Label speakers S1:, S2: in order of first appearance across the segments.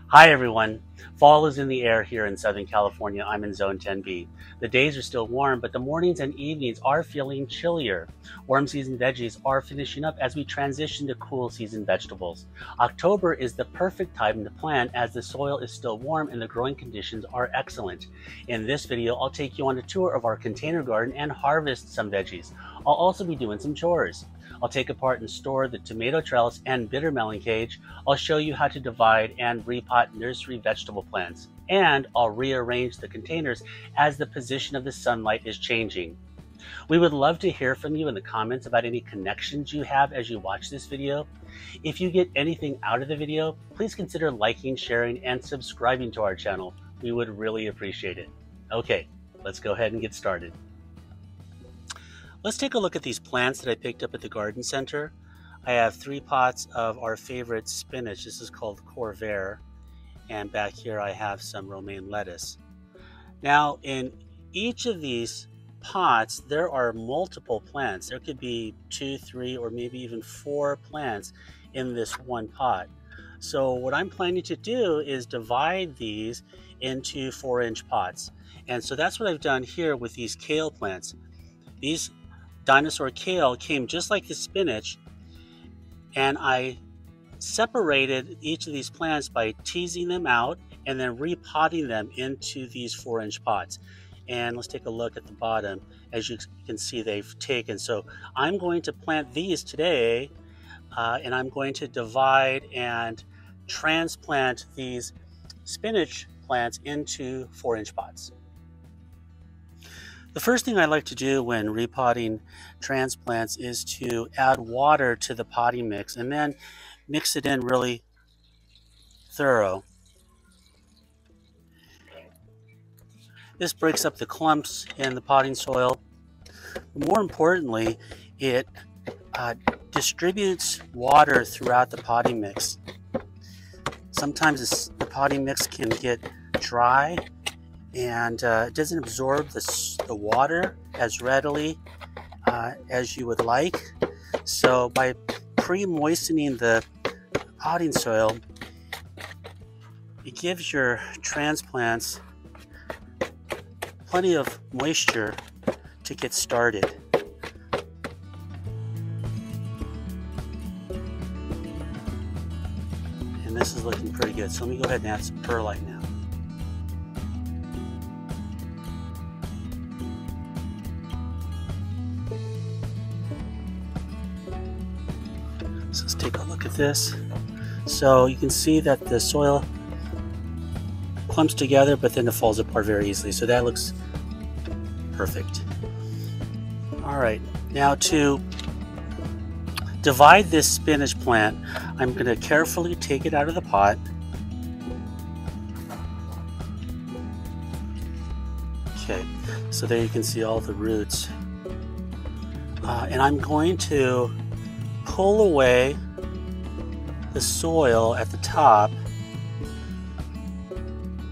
S1: Hi everyone. Fall is in the air here in Southern California. I'm in Zone 10B. The days are still warm, but the mornings and evenings are feeling chillier. Warm season veggies are finishing up as we transition to cool season vegetables. October is the perfect time to plant as the soil is still warm and the growing conditions are excellent. In this video, I'll take you on a tour of our container garden and harvest some veggies. I'll also be doing some chores. I'll take apart and store the tomato trellis and bitter melon cage. I'll show you how to divide and repot nursery vegetable plants. And I'll rearrange the containers as the position of the sunlight is changing. We would love to hear from you in the comments about any connections you have as you watch this video. If you get anything out of the video, please consider liking, sharing, and subscribing to our channel. We would really appreciate it. Okay, let's go ahead and get started. Let's take a look at these plants that I picked up at the garden center. I have 3 pots of our favorite spinach. This is called Corvair. And back here I have some romaine lettuce. Now in each of these pots there are multiple plants. There could be 2, 3, or maybe even 4 plants in this one pot. So what I'm planning to do is divide these into 4-inch pots. And so that's what I've done here with these kale plants. These Dinosaur kale came just like the spinach, and I separated each of these plants by teasing them out and then repotting them into these 4-inch pots. And let's take a look at the bottom. As you can see, they've taken. So I'm going to plant these today, and I'm going to divide and transplant these spinach plants into 4-inch pots. The first thing I like to do when repotting transplants is to add water to the potting mix and then mix it in really thorough. This breaks up the clumps in the potting soil. More importantly, it distributes water throughout the potting mix. Sometimes the potting mix can get dry and it doesn't absorb the water as readily as you would like. So by pre-moistening the potting soil, it gives your transplants plenty of moisture to get started. And this is looking pretty good. So let me go ahead and add some perlite now. So let's take a look at this. So you can see that the soil clumps together, but then it falls apart very easily. So that looks perfect. All right, now to divide this spinach plant, I'm going to carefully take it out of the pot. Okay, so there you can see all the roots. And I'm going to pull away the soil at the top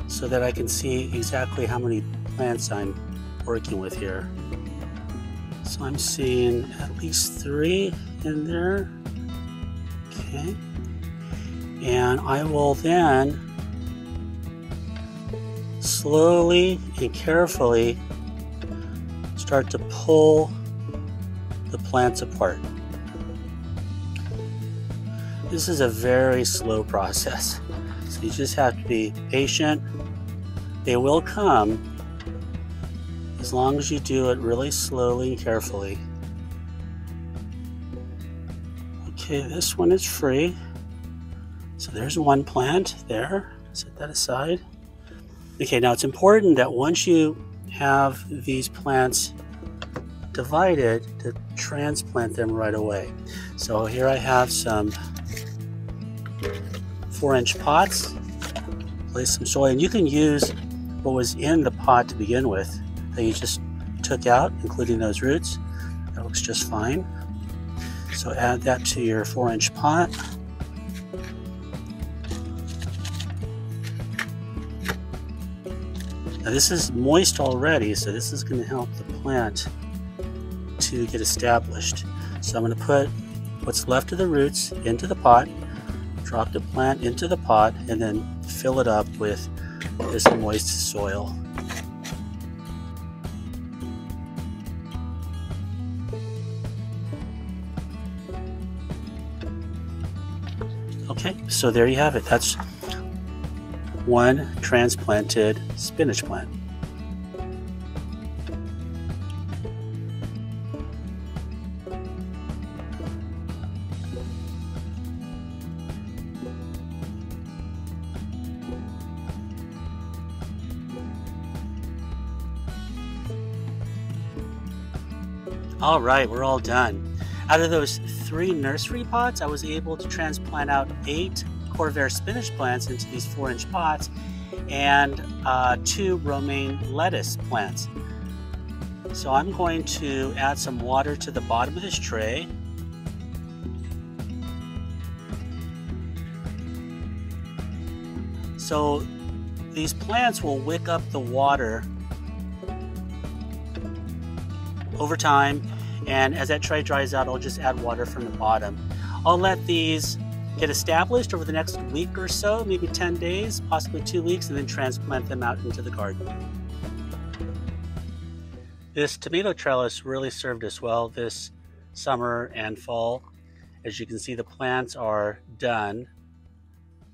S1: so that I can see exactly how many plants I'm working with here. So I'm seeing at least 3 in there. Okay. And I will then slowly and carefully start to pull the plants apart. This is a very slow process, so you just have to be patient. They will come as long as you do it really slowly and carefully. Okay, this one is free. So there's one plant there. Set that aside. Okay, now it's important that once you have these plants divided, to transplant them right away. So here I have some 4-inch pots. Place some soil, and you can use what was in the pot to begin with that you just took out, including those roots. That looks just fine. So add that to your 4-inch pot. Now this is moist already, so this is going to help the plant to get established. So I'm going to put what's left of the roots into the pot, Drop the plant into the pot and then fill it up with this moist soil. Okay, so there you have it. That's one transplanted spinach plant. All right, we're all done. Out of those 3 nursery pots, I was able to transplant out 8 Corvair spinach plants into these 4-inch pots and 2 romaine lettuce plants. So I'm going to add some water to the bottom of this tray. So these plants will wick up the water over time, and as that tray dries out, I'll just add water from the bottom. I'll let these get established over the next week or so, maybe 10 days, possibly 2 weeks, and then transplant them out into the garden. This tomato trellis really served us well this summer and fall. As you can see, the plants are done.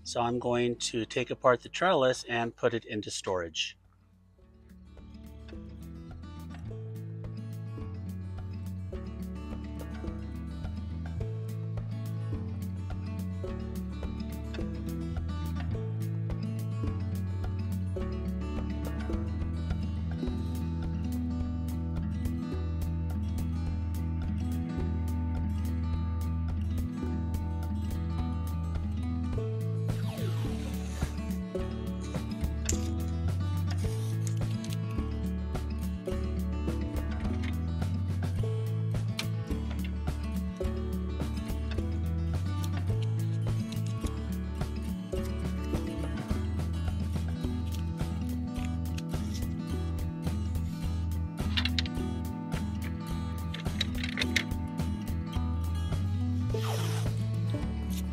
S1: So I'm going to take apart the trellis and put it into storage.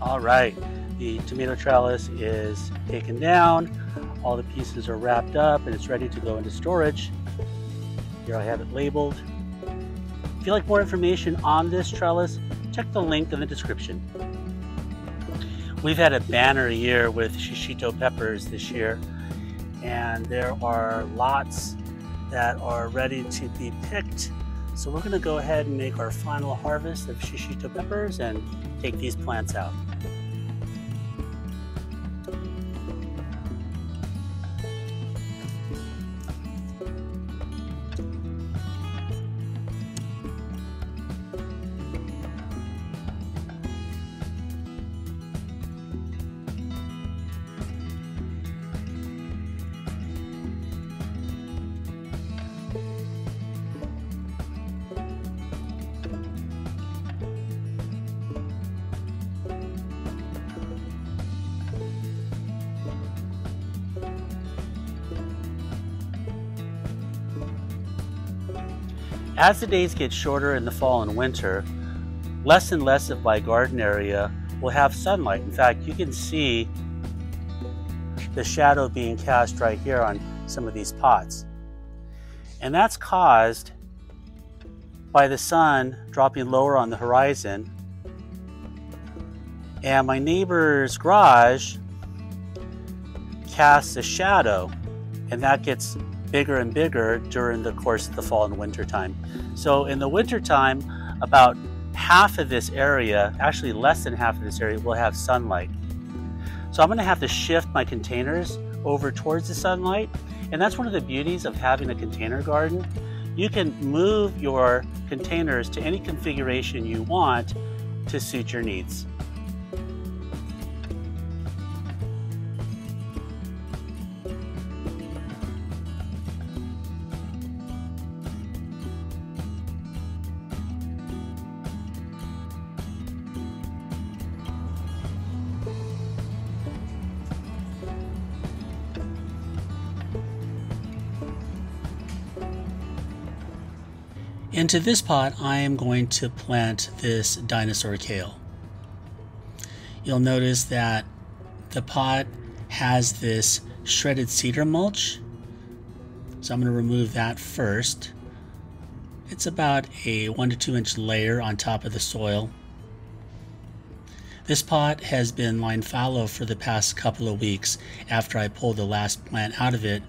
S1: All right, the tomato trellis is taken down, all the pieces are wrapped up, and it's ready to go into storage. Here I have it labeled. If you'd like more information on this trellis, check the link in the description. We've had a banner year with Shishito peppers this year, and there are lots that are ready to be picked. So we're going to go ahead and make our final harvest of Shishito peppers and take these plants out. As the days get shorter in the fall and winter, less and less of my garden area will have sunlight. In fact, you can see the shadow being cast right here on some of these pots. And that's caused by the sun dropping lower on the horizon. And my neighbor's garage casts a shadow, and that gets bigger and bigger during the course of the fall and winter time. So in the winter time, about half of this area, actually less than half of this area, will have sunlight. So I'm going to have to shift my containers over towards the sunlight, and that's one of the beauties of having a container garden. You can move your containers to any configuration you want to suit your needs. Into this pot, I am going to plant this Dinosaur kale. you'll notice that the pot has this shredded cedar mulch. So I'm going to remove that first. It's about a 1 to 2 inch layer on top of the soil. This pot has been lined fallow for the past couple of weeks. After I pulled the last plant out of it,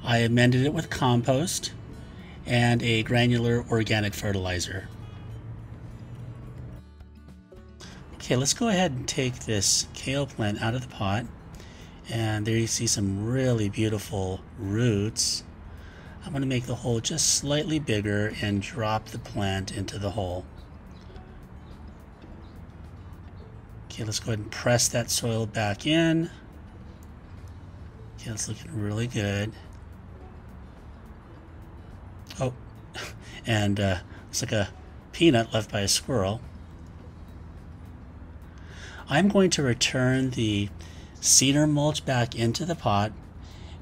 S1: I amended it with compost and a granular organic fertilizer. Okay, let's go ahead and take this kale plant out of the pot. And there you see some really beautiful roots. I'm going to make the hole just slightly bigger and drop the plant into the hole. Okay, let's go ahead and press that soil back in. Okay, that's looking really good. Oh, and it's like a peanut left by a squirrel. I'm going to return the cedar mulch back into the pot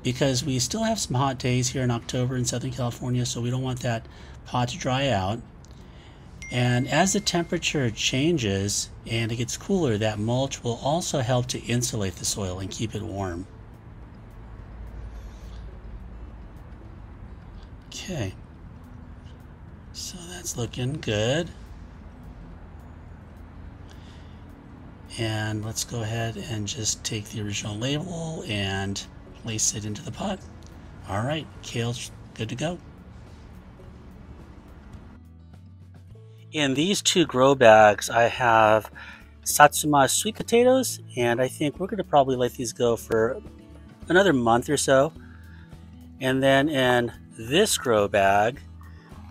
S1: because we still have some hot days here in October in Southern California, so we don't want that pot to dry out. And as the temperature changes and it gets cooler, that mulch will also help to insulate the soil and keep it warm. Okay, so that's looking good. And let's go ahead and just take the original label and place it into the pot. All right, kale's good to go. In these 2 grow bags, I have Satsuma sweet potatoes, and I think we're going to probably let these go for another month or so. And then in this grow bag,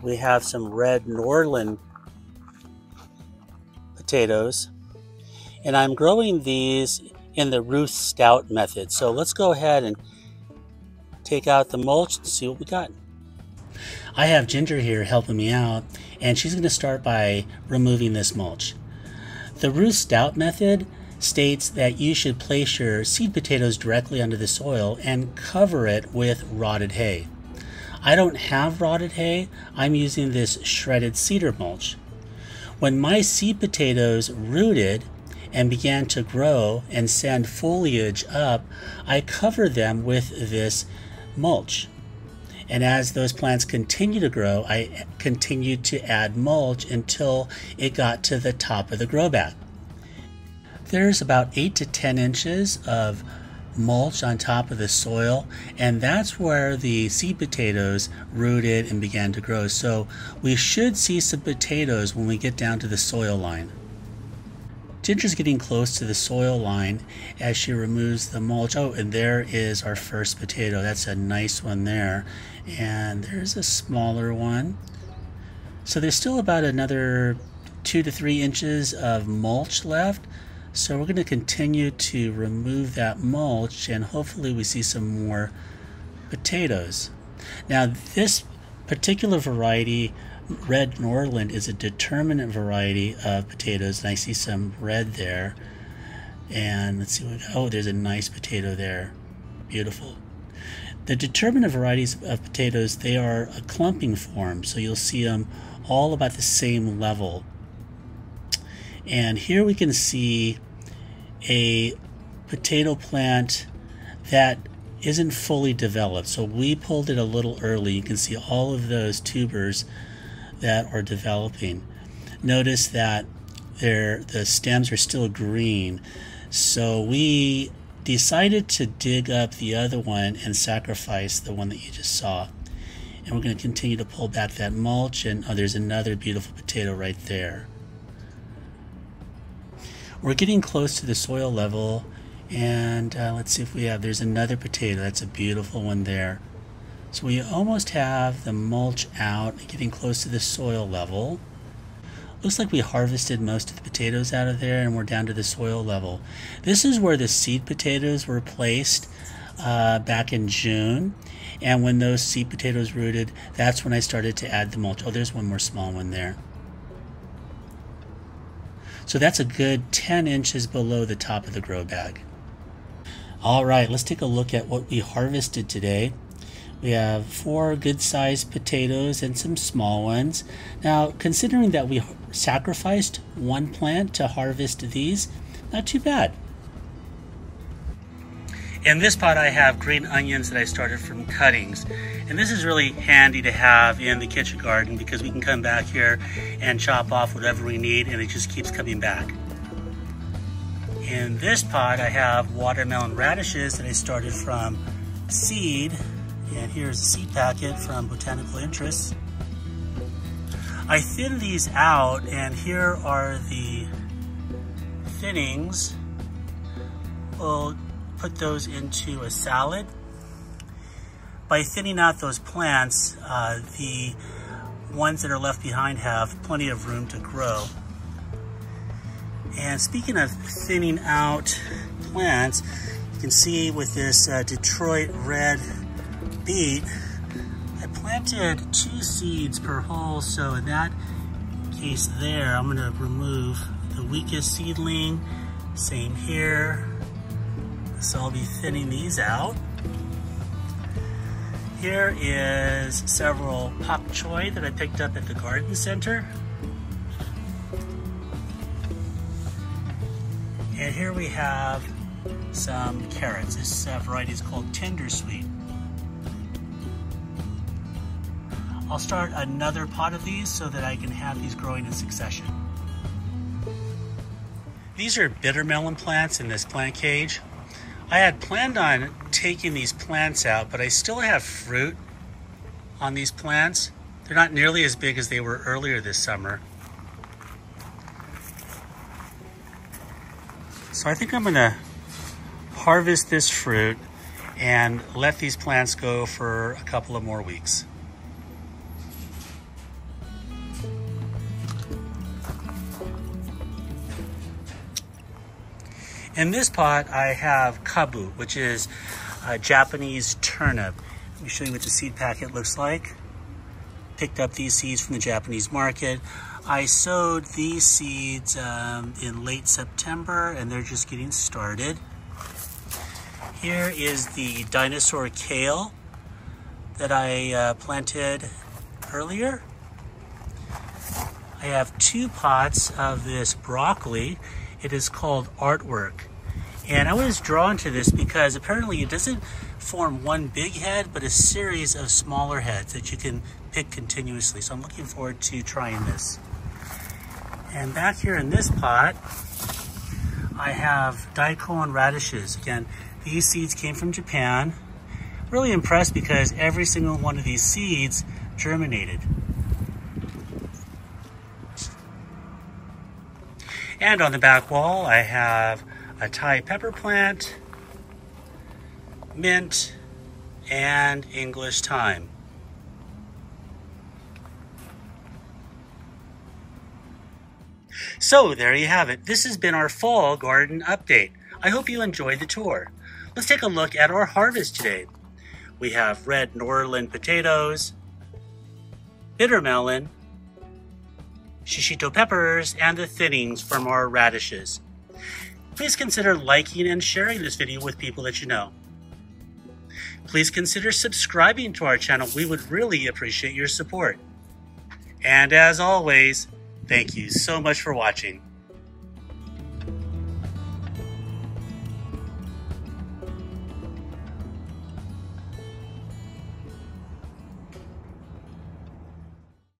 S1: we have some red Norland potatoes. And I'm growing these in the Ruth Stout method. So let's go ahead and take out the mulch and see what we got. I have Ginger here helping me out, and she's going to start by removing this mulch. The Ruth Stout method states that you should place your seed potatoes directly under the soil and cover it with rotted hay. I don't have rotted hay. I'm using this shredded cedar mulch. When my seed potatoes rooted and began to grow and send foliage up, I covered them with this mulch. And as those plants continue to grow, I continued to add mulch until it got to the top of the grow bag. There's about 8 to 10 inches of mulch on top of the soil, and that's where the seed potatoes rooted and began to grow. So we should see some potatoes when we get down to the soil line. Ginger's getting close to the soil line as she removes the mulch. Oh, and there is our first potato. That's a nice one there. And there's a smaller one. So there's still about another 2 to 3 inches of mulch left. So we're going to continue to remove that mulch, and hopefully we see some more potatoes. Now this particular variety, Red Norland, is a determinate variety of potatoes, and I see some red there. And let's see what, oh, there's a nice potato there. Beautiful. The determinate varieties of potatoes, they are a clumping form, so you'll see them all about the same level. And here we can see a potato plant that isn't fully developed. So we pulled it a little early. You can see all of those tubers that are developing. Notice that the stems are still green. So we decided to dig up the other one and sacrifice the one that you just saw. And we're going to continue to pull back that mulch, and oh, there's another beautiful potato right there. We're getting close to the soil level, and let's see if we have, there's another potato. That's a beautiful one there. So we almost have the mulch out, getting close to the soil level. Looks like we harvested most of the potatoes out of there, and we're down to the soil level. This is where the seed potatoes were placed back in June. And when those seed potatoes rooted, that's when I started to add the mulch. Oh, there's one more small one there. So that's a good 10 inches below the top of the grow bag. All right, let's take a look at what we harvested today. We have 4 good-sized potatoes and some small ones. Now, considering that we sacrificed one plant to harvest these, not too bad. In this pot I have green onions that I started from cuttings, and this is really handy to have in the kitchen garden because we can come back here and chop off whatever we need and it just keeps coming back. In this pot I have watermelon radishes that I started from seed, and here's a seed packet from Botanical Interests. I thin these out, and here are the thinnings. We'll put those into a salad. By thinning out those plants, the ones that are left behind have plenty of room to grow. And speaking of thinning out plants, you can see with this Detroit red beet, I planted 2 seeds per hole, so in that case there, I'm gonna remove the weakest seedling. Same here. So I'll be thinning these out. Here is several pop Choi that I picked up at the garden center. And here we have some carrots. This variety is called Tendersweet. I'll start another pot of these so that I can have these growing in succession. These are bitter melon plants in this plant cage. I had planned on taking these plants out, but I still have fruit on these plants. They're not nearly as big as they were earlier this summer. So I think I'm gonna harvest this fruit and let these plants go for a couple of more weeks. In this pot, I have kabu, which is a Japanese turnip. Let me show you what the seed packet looks like. Picked up these seeds from the Japanese market. I sowed these seeds in late September, and they're just getting started. Here is the Dinosaur kale that I planted earlier. I have 2 pots of this broccoli. It is called Artwork. And I was drawn to this because apparently it doesn't form one big head, but a series of smaller heads that you can pick continuously. So I'm looking forward to trying this. And back here in this pot, I have Daikon radishes. Again, these seeds came from Japan. Really impressed because every single one of these seeds germinated. And on the back wall, I have a Thai pepper plant, mint, and English thyme. So there you have it. This has been our fall garden update. I hope you enjoyed the tour. Let's take a look at our harvest today. We have red Norland potatoes, bitter melon, Shishito peppers, and the thinnings from our radishes. Please consider liking and sharing this video with people that you know. Please consider subscribing to our channel. We would really appreciate your support. And as always, thank you so much for watching.